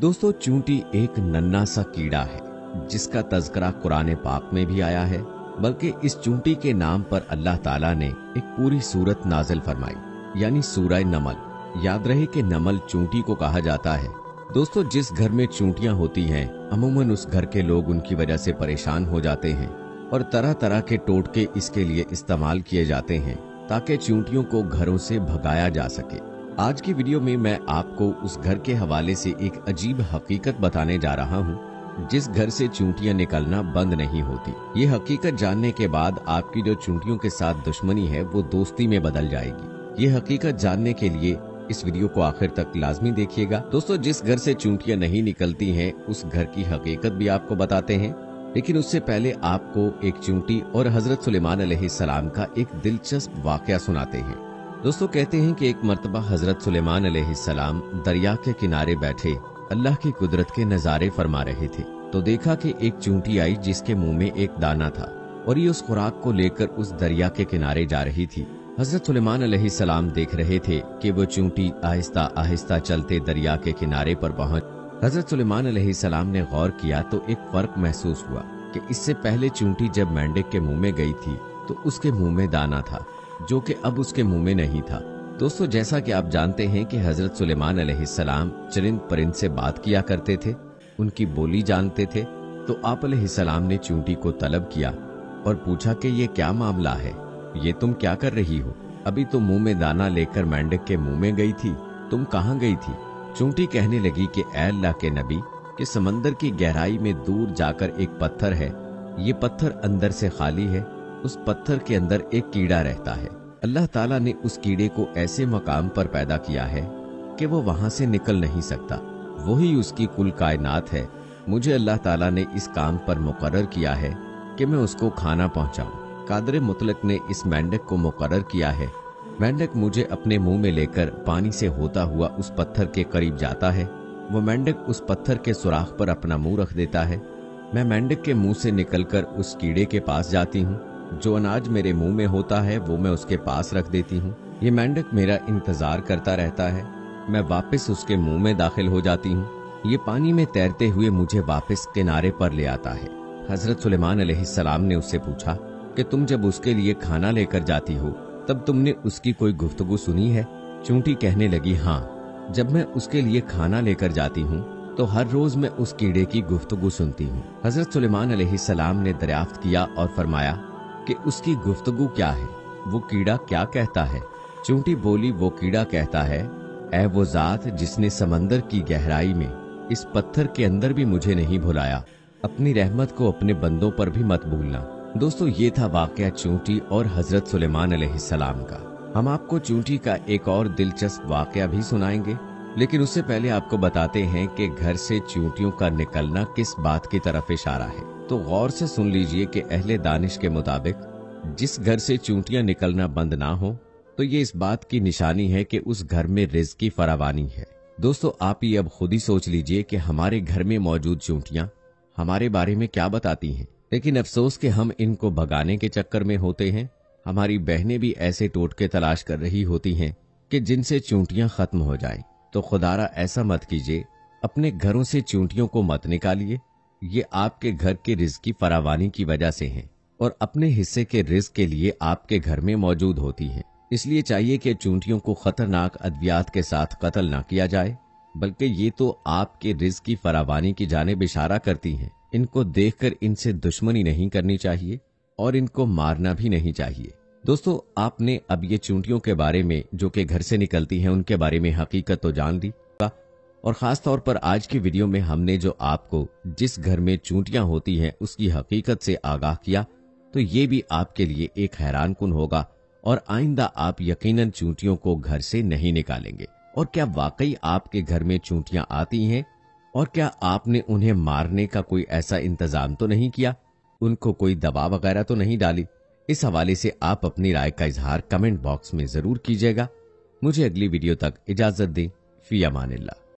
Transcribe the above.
दोस्तों, चूंटी एक नन्हा सा कीड़ा है जिसका तज़किरा कुरान पाक में भी आया है, बल्कि इस चूंटी के नाम पर अल्लाह ताला ने एक पूरी सूरत नाजिल फरमाई, यानी सूरह नमल। याद रहे कि नमल चूंटी को कहा जाता है। दोस्तों, जिस घर में चूंटियां होती हैं, अमूमन उस घर के लोग उनकी वजह से परेशान हो जाते हैं और तरह तरह के टोटके इसके लिए इस्तेमाल किए जाते हैं ताकि चूंटियों को घरों से भगाया जा सके। आज की वीडियो में मैं आपको उस घर के हवाले से एक अजीब हकीकत बताने जा रहा हूँ जिस घर से चूंटियां निकलना बंद नहीं होती। ये हकीकत जानने के बाद आपकी जो चूंटियों के साथ दुश्मनी है वो दोस्ती में बदल जाएगी। ये हकीकत जानने के लिए इस वीडियो को आखिर तक लाजमी देखिएगा। दोस्तों, जिस घर से चूंटियां नहीं निकलती हैं उस घर की हकीकत भी आपको बताते हैं, लेकिन उससे पहले आपको एक चूंटी और हजरत सुलेमान अलैहिस्सलाम का एक दिलचस्प वाकया सुनाते हैं। दोस्तों, कहते हैं कि एक मर्तबा हजरत सुलेमान अलैहिस्सलाम दरिया के किनारे बैठे अल्लाह की कुदरत के नजारे फरमा रहे थे तो देखा कि एक चूंटी आई जिसके मुंह में एक दाना था और ये उस खुराक को लेकर उस दरिया के किनारे जा रही थी। हजरत सुलेमान अलैहिस्सलाम देख रहे थे कि वो चूंटी आहिस्ता आहिस्ता चलते दरिया के किनारे पर पहुंच। हजरत सुलेमान अलैहिस्सलाम ने गौर किया तो एक फर्क महसूस हुआ कि इससे पहले चूंटी जब मेंढक के मुंह में गई थी तो उसके मुंह में दाना था जो कि अब उसके मुंह में नहीं था। दोस्तों, जैसा कि आप जानते हैं कि हजरत सुलेमान अलैहिस्सलाम चरिंद परिंद से बात किया करते थे, उनकी बोली जानते थे, तो आप अलैहिस्सलाम ने चूंटी को तलब किया और पूछा कि ये क्या मामला है, ये तुम क्या कर रही हो? अभी तो मुंह में दाना लेकर मेंढक के मुंह में गई थी, तुम कहाँ गई थी? चूंटी कहने लगी कि ऐ अल्लाह के नबी, कि समंदर की गहराई में दूर जाकर एक पत्थर है, ये पत्थर अंदर से खाली है, उस पत्थर के अंदर एक कीड़ा रहता है। अल्लाह ताला ने उस कीड़े को ऐसे मकाम पर पैदा किया है कि वो वहां से निकल नहीं सकता, वही उसकी कुल कायनात है। मुझे अल्लाह ताला ने इस काम पर मुकर्रर किया है कि मैं उसको खाना पहुंचाऊं। कादर मुतलक ने इस मेंढक को मुकर्रर किया है। मेंढक मुझे अपने मुंह में लेकर पानी से होता हुआ उस पत्थर के करीब जाता है। वो मेंढक उस पत्थर के सुराख पर अपना मुंह रख देता है। मैं मेंढक के मुंह से निकलकर उस कीड़े के पास जाती हूँ। जो अनाज मेरे मुंह में होता है वो मैं उसके पास रख देती हूँ। ये मेंढक मेरा इंतजार करता रहता है। मैं वापस उसके मुंह में दाखिल हो जाती हूँ। ये पानी में तैरते हुए मुझे वापस किनारे पर ले आता है। हजरत सुलेमान अलैहिस्सलाम ने उससे पूछा कि तुम जब उसके लिए खाना लेकर जाती हो तब तुमने उसकी कोई गुफ्तगू सुनी है? चूंटी कहने लगी, हाँ, जब मैं उसके लिए खाना लेकर जाती हूँ तो हर रोज मैं उस कीड़े की गुफ्तगू सुनती हूँ। हजरत सुलेमान अलैहिस्सलाम ने दरियाफ्त किया और फरमाया कि उसकी गुफ्तगू क्या है, वो कीड़ा क्या कहता है? चूंटी बोली, वो कीड़ा कहता है, ऐ वो जात जिसने समंदर की गहराई में इस पत्थर के अंदर भी मुझे नहीं भुलाया, अपनी रहमत को अपने बंदों पर भी मत भूलना। दोस्तों, ये था वाकया चूंटी और हजरत सुलेमान अलैहिस्सलाम का। हम आपको चूंटी का एक और दिलचस्प वाकया भी सुनाएंगे, लेकिन उससे पहले आपको बताते हैं कि घर से चूंटियों का निकलना किस बात की तरफ इशारा है। तो गौर से सुन लीजिए कि अहले दानिश के मुताबिक जिस घर से चूंटियां निकलना बंद ना हो तो ये इस बात की निशानी है कि उस घर में रिज़्क की फरावानी है। दोस्तों, आप ही अब खुद ही सोच लीजिए कि हमारे घर में मौजूद चूंटियां हमारे बारे में क्या बताती हैं। लेकिन अफसोस कि हम इनको भगाने के चक्कर में होते हैं। हमारी बहनें भी ऐसे टोटके तलाश कर रही होती हैं कि जिनसे चूंटियां खत्म हो जाएं। तो खुदारा ऐसा मत कीजिए, अपने घरों से चूंटियों को मत निकालिए। ये आपके घर के रिज़्क की फरावानी की वजह से हैं और अपने हिस्से के रिज़्क के लिए आपके घर में मौजूद होती हैं। इसलिए चाहिए कि चूंटियों को खतरनाक अद्वियात के साथ कत्ल ना किया जाए, बल्कि ये तो आपके रिज़्क की फरावानी की जानिब इशारा करती हैं। इनको देखकर इनसे दुश्मनी नहीं करनी चाहिए और इनको मारना भी नहीं चाहिए। दोस्तों, आपने अब ये चूंटियों के बारे में जो कि घर से निकलती हैं उनके बारे में हकीकत तो जान ली, और खास तौर पर आज की वीडियो में हमने जो आपको जिस घर में चूंटियां होती हैं उसकी हकीकत से आगाह किया, तो ये भी आपके लिए एक हैरान कुन होगा और आइंदा आप यकीनन चूंटियों को घर से नहीं निकालेंगे। और क्या वाकई आपके घर में चूंटियां आती हैं? और क्या आपने उन्हें मारने का कोई ऐसा इंतजाम तो नहीं किया, उनको कोई दवा वगैरह तो नहीं डाली? इस हवाले से आप अपनी राय का इजहार कमेंट बॉक्स में जरूर कीजिएगा। मुझे अगली वीडियो तक इजाजत दें। फी अमानिल्लाह।